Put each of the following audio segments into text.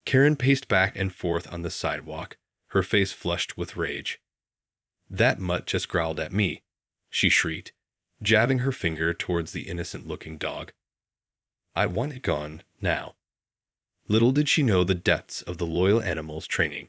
Karen paced back and forth on the sidewalk, her face flushed with rage. "That mutt just growled at me," she shrieked, jabbing her finger towards the innocent-looking dog. "I want it gone, now." Little did she know the depths of the loyal animal's training,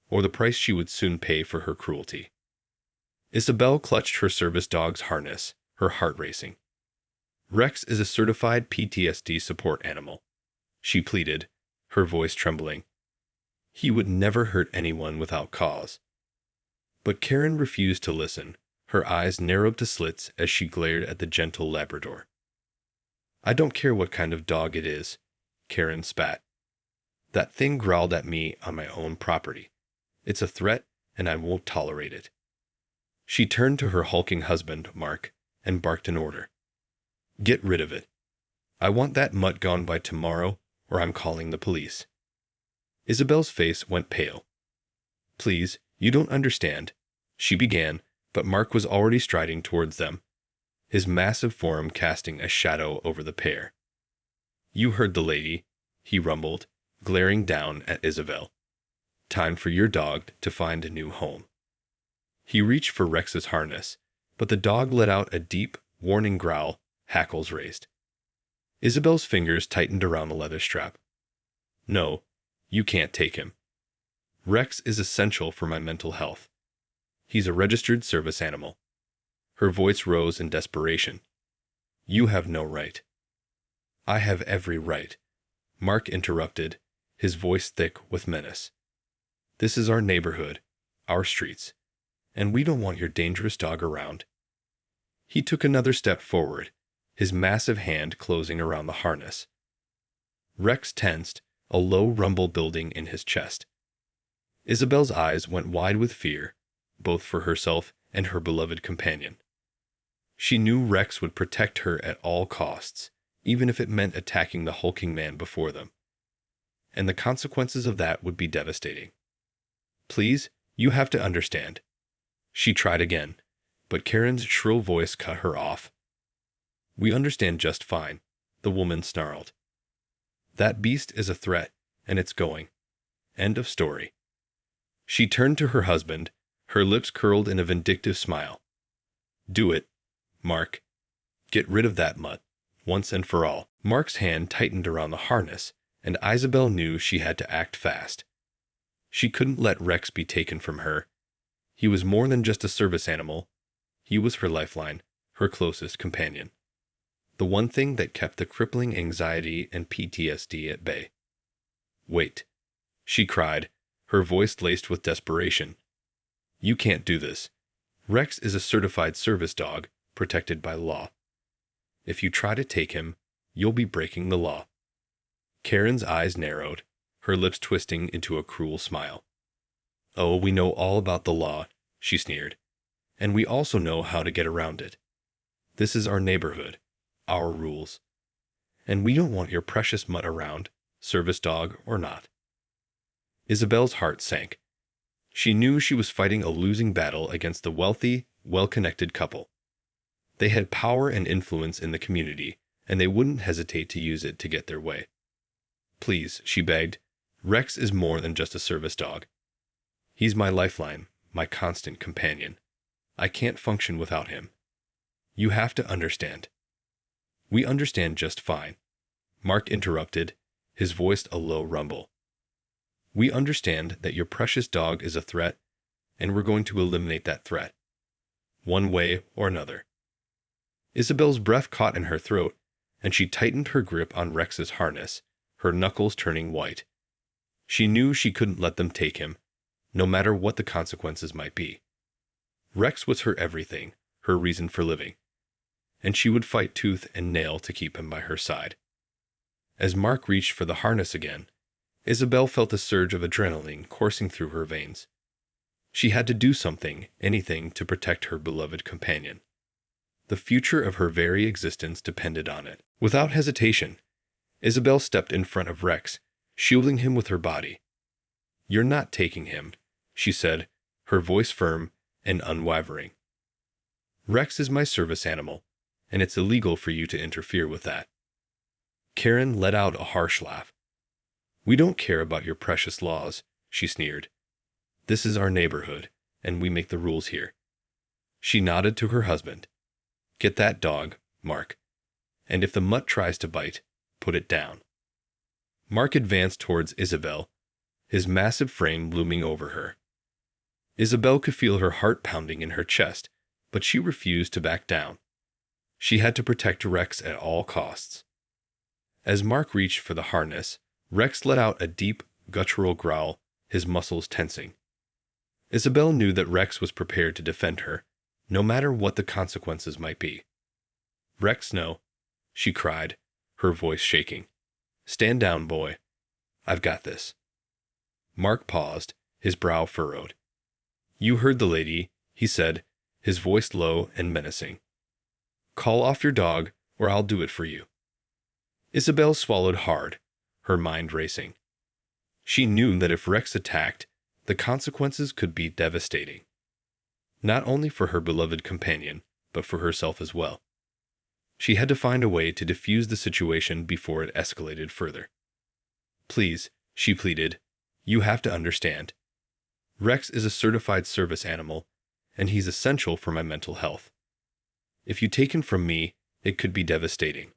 or the price she would soon pay for her cruelty. Isabel clutched her service dog's harness, her heart racing. "Rex is a certified PTSD support animal," she pleaded, her voice trembling. "He would never hurt anyone without cause." But Karen refused to listen, her eyes narrowed to slits as she glared at the gentle Labrador. "I don't care what kind of dog it is," Karen spat. "That thing growled at me on my own property. It's a threat, and I won't tolerate it." She turned to her hulking husband, Mark, and barked an order. "Get rid of it. I want that mutt gone by tomorrow, or I'm calling the police." Isabel's face went pale. "Please, you don't understand," she began, but Mark was already striding towards them, his massive form casting a shadow over the pair. "You heard the lady," he rumbled, glaring down at Isabel. "Time for your dog to find a new home." He reached for Rex's harness, but the dog let out a deep, warning growl, hackles raised. Isabel's fingers tightened around the leather strap. "No, you can't take him. Rex is essential for my mental health. He's a registered service animal." Her voice rose in desperation. "You have no right." "I have every right," Mark interrupted, his voice thick with menace. "This is our neighborhood, our streets, and we don't want your dangerous dog around." He took another step forward, his massive hand closing around the harness. Rex tensed, a low rumble building in his chest. Isabel's eyes went wide with fear, both for herself and her beloved companion. She knew Rex would protect her at all costs, even if it meant attacking the hulking man before them. And the consequences of that would be devastating. "Please, you have to understand." She tried again, but Karen's shrill voice cut her off. "We understand just fine," the woman snarled. "That beast is a threat, and it's going. End of story." She turned to her husband, her lips curled in a vindictive smile. "Do it, Mark. Get rid of that mutt, once and for all." Mark's hand tightened around the harness, and Isabel knew she had to act fast. She couldn't let Rex be taken from her. He was more than just a service animal. He was her lifeline, her closest companion. The one thing that kept the crippling anxiety and PTSD at bay. "Wait," she cried, her voice laced with desperation. "You can't do this. Rex is a certified service dog, protected by law. If you try to take him, you'll be breaking the law." Karen's eyes narrowed, her lips twisting into a cruel smile. "Oh, we know all about the law," she sneered. "And we also know how to get around it. This is our neighborhood, our rules. And we don't want your precious mutt around, service dog or not." Isabel's heart sank. She knew she was fighting a losing battle against the wealthy, well-connected couple. They had power and influence in the community, and they wouldn't hesitate to use it to get their way. "Please," she begged, "Rex is more than just a service dog. He's my lifeline, my constant companion. I can't function without him. You have to understand." "We understand just fine," Mark interrupted, his voice a low rumble. "We understand that your precious dog is a threat, and we're going to eliminate that threat, one way or another." Isabel's breath caught in her throat, and she tightened her grip on Rex's harness, her knuckles turning white. She knew she couldn't let them take him, no matter what the consequences might be. Rex was her everything, her reason for living, and she would fight tooth and nail to keep him by her side. As Mark reached for the harness again, Isabel felt a surge of adrenaline coursing through her veins. She had to do something, anything, to protect her beloved companion. The future of her very existence depended on it. Without hesitation, Isabel stepped in front of Rex, shielding him with her body. "You're not taking him," she said, her voice firm and unwavering. "Rex is my service animal, and it's illegal for you to interfere with that." Karen let out a harsh laugh. We don't care about your precious laws, she sneered. This is our neighborhood, and we make the rules here. She nodded to her husband. Get that dog, Mark. And if the mutt tries to bite, put it down. Mark advanced towards Isabel, his massive frame looming over her. Isabel could feel her heart pounding in her chest, but she refused to back down. She had to protect Rex at all costs. As Mark reached for the harness, Rex let out a deep, guttural growl, his muscles tensing. Isabel knew that Rex was prepared to defend her, no matter what the consequences might be. Rex, no, she cried, her voice shaking. Stand down, boy. I've got this. Mark paused, his brow furrowed. You heard the lady, he said, his voice low and menacing. Call off your dog, or I'll do it for you. Isabel swallowed hard, her mind racing. She knew that if Rex attacked, the consequences could be devastating. Not only for her beloved companion, but for herself as well. She had to find a way to defuse the situation before it escalated further. Please, she pleaded, you have to understand. Rex is a certified service animal, and he's essential for my mental health. If you take him from me, it could be devastating.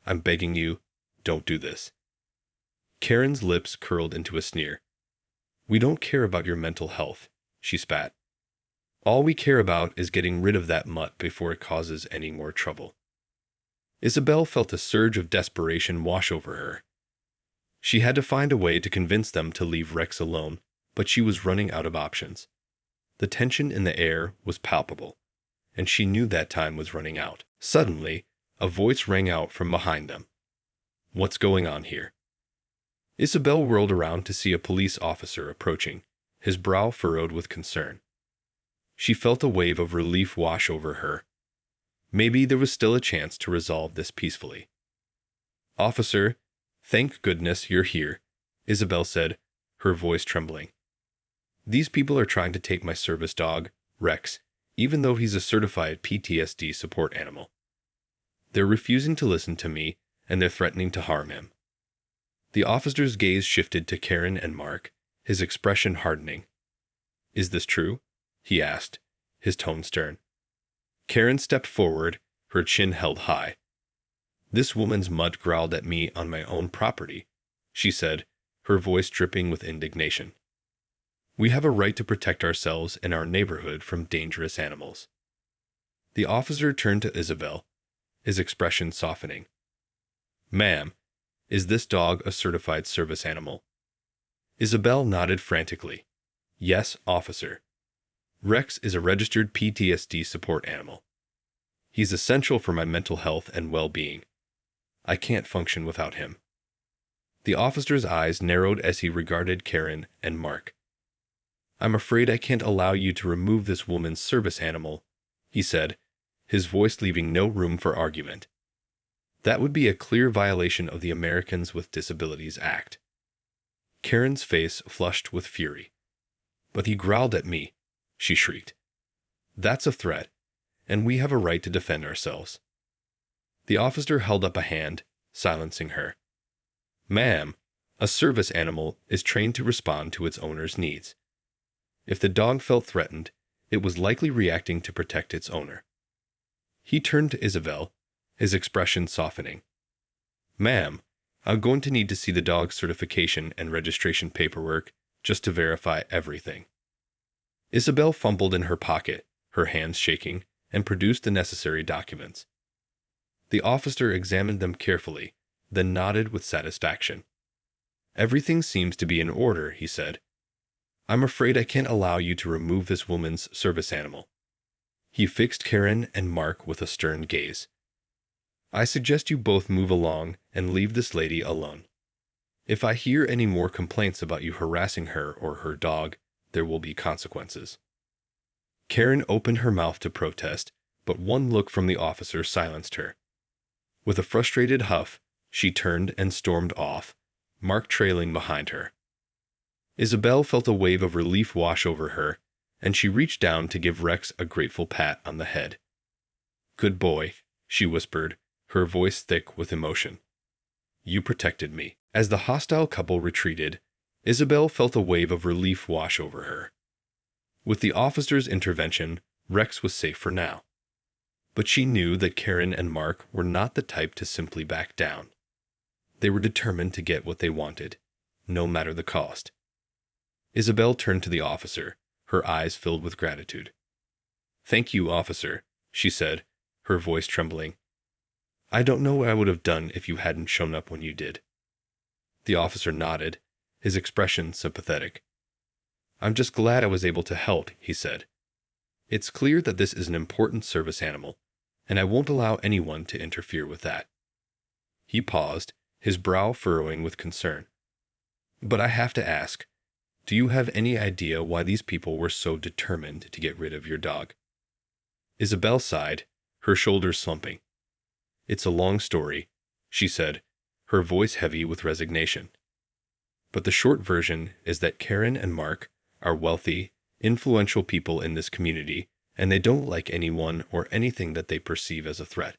I'm begging you, don't do this. Karen's lips curled into a sneer. We don't care about your mental health, she spat. All we care about is getting rid of that mutt before it causes any more trouble. Isabel felt a surge of desperation wash over her. She had to find a way to convince them to leave Rex alone, but she was running out of options. The tension in the air was palpable, and she knew that time was running out. Suddenly, a voice rang out from behind them. What's going on here? Isabel whirled around to see a police officer approaching, his brow furrowed with concern. She felt a wave of relief wash over her. Maybe there was still a chance to resolve this peacefully. Officer, thank goodness you're here, Isabel said, her voice trembling. These people are trying to take my service dog, Rex, even though he's a certified PTSD support animal. They're refusing to listen to me, and they're threatening to harm him. The officer's gaze shifted to Karen and Mark, his expression hardening. Is this true? He asked, his tone stern. Karen stepped forward, her chin held high. This woman's mutt growled at me on my own property, she said, her voice dripping with indignation. We have a right to protect ourselves and our neighborhood from dangerous animals. The officer turned to Isabel, his expression softening. Ma'am, is this dog a certified service animal? Isabel nodded frantically. Yes, officer. Rex is a registered PTSD support animal. He's essential for my mental health and well-being. I can't function without him. The officer's eyes narrowed as he regarded Karen and Mark. I'm afraid I can't allow you to remove this woman's service animal, he said, his voice leaving no room for argument. That would be a clear violation of the Americans with Disabilities Act. Karen's face flushed with fury. But he growled at me, she shrieked. That's a threat, and we have a right to defend ourselves. The officer held up a hand, silencing her. Ma'am, a service animal is trained to respond to its owner's needs. If the dog felt threatened, it was likely reacting to protect its owner. He turned to Isabel, his expression softening. Ma'am, I'm going to need to see the dog's certification and registration paperwork just to verify everything. Isabel fumbled in her pocket, her hands shaking, and produced the necessary documents. The officer examined them carefully, then nodded with satisfaction. Everything seems to be in order, he said. I'm afraid I can't allow you to remove this woman's service animal. He fixed Karen and Mark with a stern gaze. I suggest you both move along and leave this lady alone. If I hear any more complaints about you harassing her or her dog, there will be consequences. Karen opened her mouth to protest, but one look from the officer silenced her. With a frustrated huff, she turned and stormed off, Mark trailing behind her. Isabel felt a wave of relief wash over her, and she reached down to give Rex a grateful pat on the head. Good boy, she whispered, her voice thick with emotion. You protected me. As the hostile couple retreated, Isabel felt a wave of relief wash over her. With the officer's intervention, Rex was safe for now. But she knew that Karen and Mark were not the type to simply back down. They were determined to get what they wanted, no matter the cost. Isabel turned to the officer, her eyes filled with gratitude. "Thank you, officer," she said, her voice trembling. "I don't know what I would have done if you hadn't shown up when you did." The officer nodded, his expression sympathetic. "I'm just glad I was able to help," he said. "It's clear that this is an important service animal, and I won't allow anyone to interfere with that." He paused, his brow furrowing with concern. "But I have to ask, do you have any idea why these people were so determined to get rid of your dog?" Isabel sighed, her shoulders slumping. "It's a long story," she said, her voice heavy with resignation. "But the short version is that Karen and Mark are wealthy, influential people in this community, and they don't like anyone or anything that they perceive as a threat."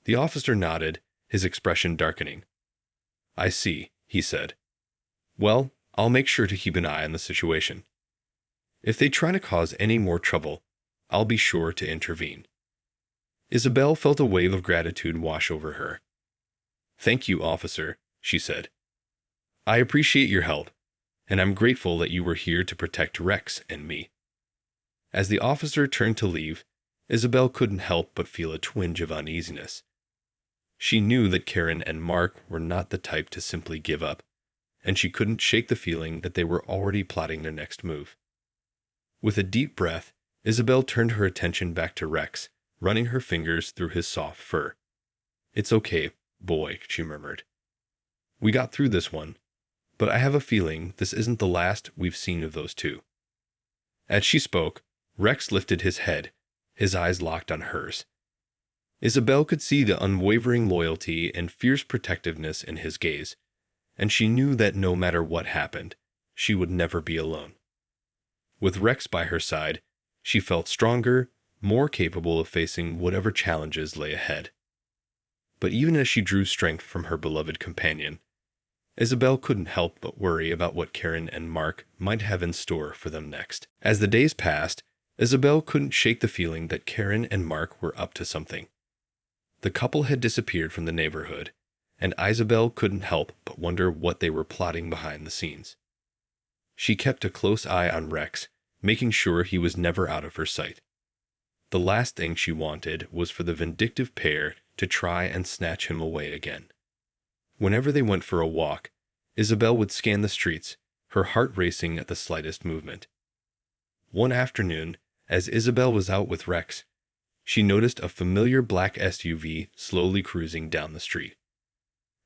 The officer nodded, his expression darkening. "I see," he said. "Well, I'll make sure to keep an eye on the situation. If they try to cause any more trouble, I'll be sure to intervene." Isabel felt a wave of gratitude wash over her. "Thank you, officer," she said. "I appreciate your help, and I'm grateful that you were here to protect Rex and me." As the officer turned to leave, Isabel couldn't help but feel a twinge of uneasiness. She knew that Karen and Mark were not the type to simply give up, and she couldn't shake the feeling that they were already plotting their next move. With a deep breath, Isabel turned her attention back to Rex, running her fingers through his soft fur. "It's okay, boy," she murmured. "We got through this one, but I have a feeling this isn't the last we've seen of those two." As she spoke, Rex lifted his head, his eyes locked on hers. Isabel could see the unwavering loyalty and fierce protectiveness in his gaze, and she knew that no matter what happened, she would never be alone. With Rex by her side, she felt stronger, more capable of facing whatever challenges lay ahead. But even as she drew strength from her beloved companion, Isabel couldn't help but worry about what Karen and Mark might have in store for them next. As the days passed, Isabel couldn't shake the feeling that Karen and Mark were up to something. The couple had disappeared from the neighborhood, and Isabel couldn't help but wonder what they were plotting behind the scenes. She kept a close eye on Rex, making sure he was never out of her sight. The last thing she wanted was for the vindictive pair to try and snatch him away again. Whenever they went for a walk, Isabel would scan the streets, her heart racing at the slightest movement. One afternoon, as Isabel was out with Rex, she noticed a familiar black SUV slowly cruising down the street.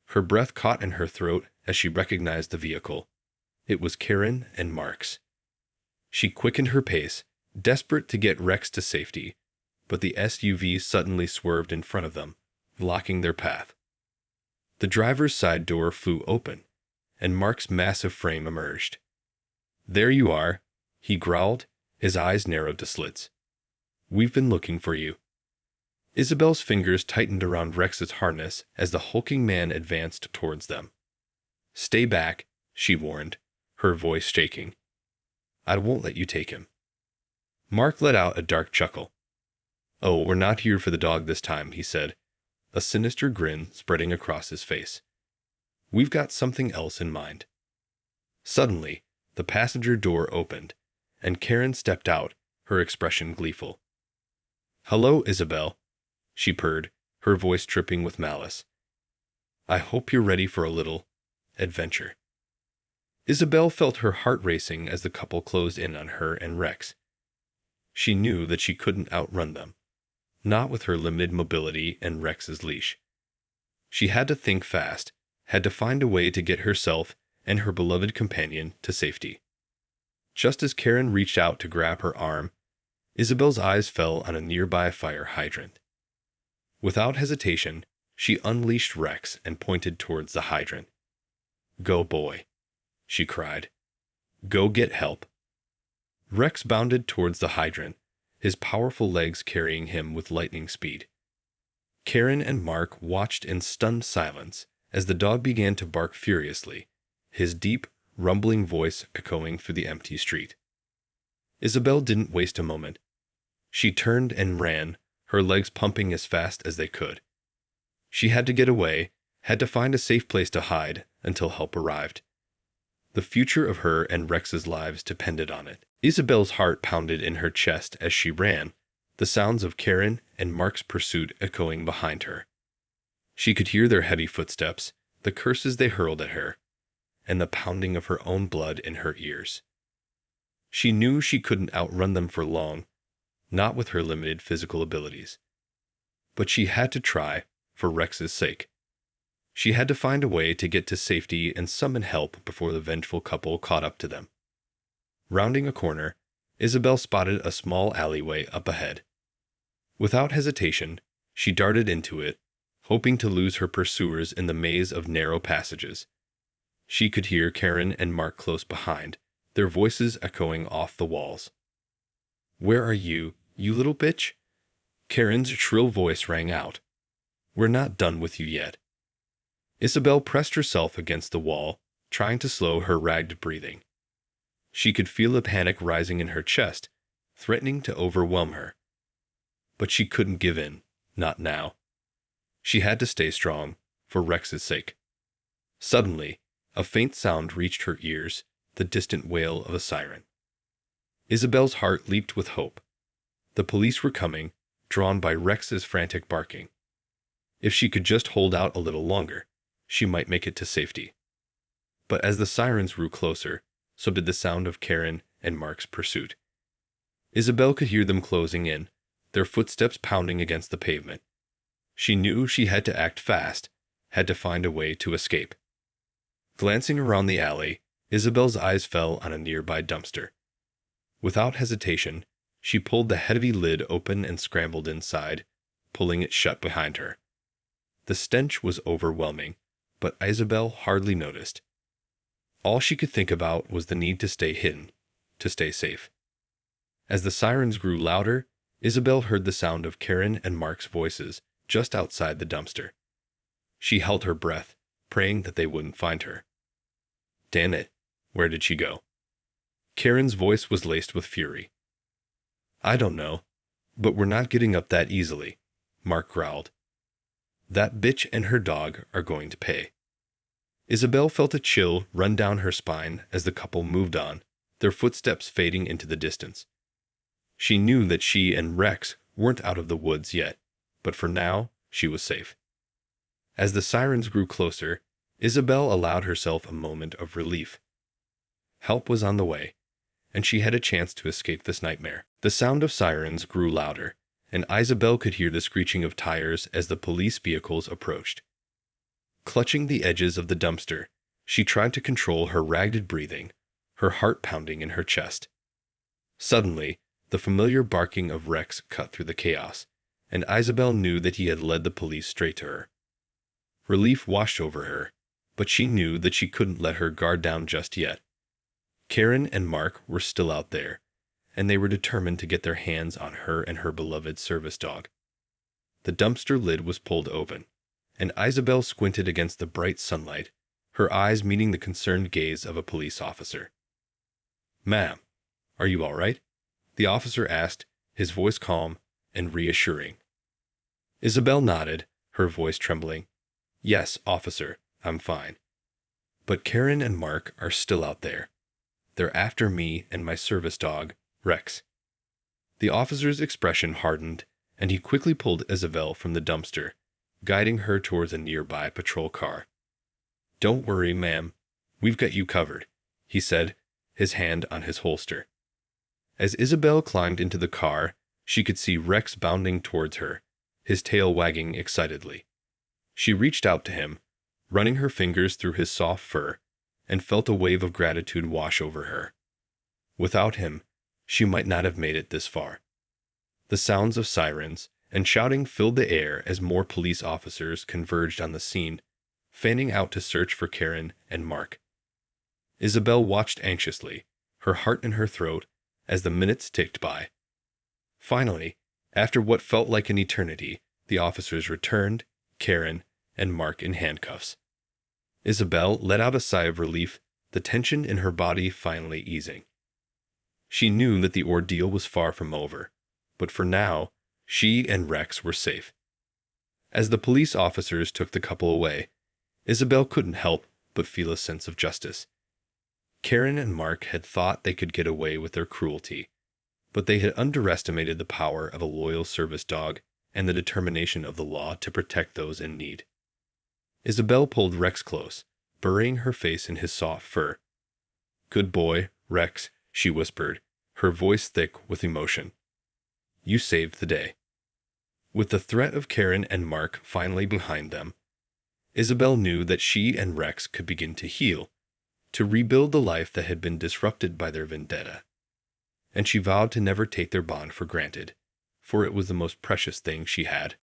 Her breath caught in her throat as she recognized the vehicle. It was Karen and Mark's. She quickened her pace, desperate to get Rex to safety, but the SUV suddenly swerved in front of them, blocking their path. The driver's side door flew open, and Mark's massive frame emerged. "There you are," he growled, his eyes narrowed to slits. "We've been looking for you." Isabel's fingers tightened around Rex's harness as the hulking man advanced towards them. "Stay back," she warned, her voice shaking. "I won't let you take him." Mark let out a dark chuckle. "Oh, we're not here for the dog this time," he said, a sinister grin spreading across his face. "We've got something else in mind." Suddenly, the passenger door opened, and Karen stepped out, her expression gleeful. "Hello, Isabel," she purred, her voice dripping with malice. "I hope you're ready for a little adventure." Isabel felt her heart racing as the couple closed in on her and Rex. She knew that she couldn't outrun them, not with her limited mobility and Rex's leash. She had to think fast, had to find a way to get herself and her beloved companion to safety. Just as Karen reached out to grab her arm, Isabel's eyes fell on a nearby fire hydrant. Without hesitation, she unleashed Rex and pointed towards the hydrant. "Go, boy," she cried. "Go get help." Rex bounded towards the hydrant, his powerful legs carrying him with lightning speed. Karen and Mark watched in stunned silence as the dog began to bark furiously, his deep, rumbling voice echoing through the empty street. Isabel didn't waste a moment. She turned and ran, her legs pumping as fast as they could. She had to get away, had to find a safe place to hide until help arrived. The future of her and Rex's lives depended on it. Isabel's heart pounded in her chest as she ran, the sounds of Karen and Mark's pursuit echoing behind her. She could hear their heavy footsteps, the curses they hurled at her, and the pounding of her own blood in her ears. She knew she couldn't outrun them for long, not with her limited physical abilities. But she had to try, for Rex's sake. She had to find a way to get to safety and summon help before the vengeful couple caught up to them. Rounding a corner, Isabel spotted a small alleyway up ahead. Without hesitation, she darted into it, hoping to lose her pursuers in the maze of narrow passages. She could hear Karen and Mark close behind, their voices echoing off the walls. "Where are you, you little bitch?" Karen's shrill voice rang out. "We're not done with you yet." Isabel pressed herself against the wall, trying to slow her ragged breathing. She could feel a panic rising in her chest, threatening to overwhelm her. But she couldn't give in, not now. She had to stay strong, for Rex's sake. Suddenly, a faint sound reached her ears, the distant wail of a siren. Isabel's heart leaped with hope. The police were coming, drawn by Rex's frantic barking. If she could just hold out a little longer, she might make it to safety. But as the sirens grew closer, so did the sound of Karen and Mark's pursuit. Isabel could hear them closing in, their footsteps pounding against the pavement. She knew she had to act fast, had to find a way to escape. Glancing around the alley, Isabel's eyes fell on a nearby dumpster. Without hesitation, she pulled the heavy lid open and scrambled inside, pulling it shut behind her. The stench was overwhelming, but Isabel hardly noticed. All she could think about was the need to stay hidden, to stay safe. As the sirens grew louder, Isabel heard the sound of Karen and Mark's voices just outside the dumpster. She held her breath, praying that they wouldn't find her. Damn it, where did she go? Karen's voice was laced with fury. "I don't know, but we're not getting up that easily," Mark growled. "That bitch and her dog are going to pay." Isabel felt a chill run down her spine as the couple moved on, their footsteps fading into the distance. She knew that she and Rex weren't out of the woods yet, but for now, she was safe. As the sirens grew closer, Isabel allowed herself a moment of relief. Help was on the way, and she had a chance to escape this nightmare. The sound of sirens grew louder, and Isabel could hear the screeching of tires as the police vehicles approached. Clutching the edges of the dumpster, she tried to control her ragged breathing, her heart pounding in her chest. Suddenly, the familiar barking of Rex cut through the chaos, and Isabel knew that he had led the police straight to her. Relief washed over her, but she knew that she couldn't let her guard down just yet. Karen and Mark were still out there, and they were determined to get their hands on her and her beloved service dog. The dumpster lid was pulled open, and Isabel squinted against the bright sunlight, her eyes meeting the concerned gaze of a police officer. "Ma'am, are you all right?" the officer asked, his voice calm and reassuring. Isabel nodded, her voice trembling. "Yes, officer, I'm fine. But Karen and Mark are still out there. They're after me and my service dog, Rex." The officer's expression hardened, and he quickly pulled Isabel from the dumpster, guiding her towards a nearby patrol car. "Don't worry, ma'am. We've got you covered," he said, his hand on his holster. As Isabel climbed into the car, she could see Rex bounding towards her, his tail wagging excitedly. She reached out to him, running her fingers through his soft fur, and felt a wave of gratitude wash over her. Without him, she might not have made it this far. The sounds of sirens and shouting filled the air as more police officers converged on the scene, fanning out to search for Karen and Mark. Isabel watched anxiously, her heart in her throat, as the minutes ticked by. Finally, after what felt like an eternity, the officers returned, Karen and Mark in handcuffs. Isabel let out a sigh of relief, the tension in her body finally easing. She knew that the ordeal was far from over, but for now, she and Rex were safe. As the police officers took the couple away, Isabel couldn't help but feel a sense of justice. Karen and Mark had thought they could get away with their cruelty, but they had underestimated the power of a loyal service dog and the determination of the law to protect those in need. Isabel pulled Rex close, burying her face in his soft fur. "Good boy, Rex," she whispered, her voice thick with emotion. "You saved the day." With the threat of Karen and Mark finally behind them, Isabel knew that she and Rex could begin to heal, to rebuild the life that had been disrupted by their vendetta. And she vowed to never take their bond for granted, for it was the most precious thing she had.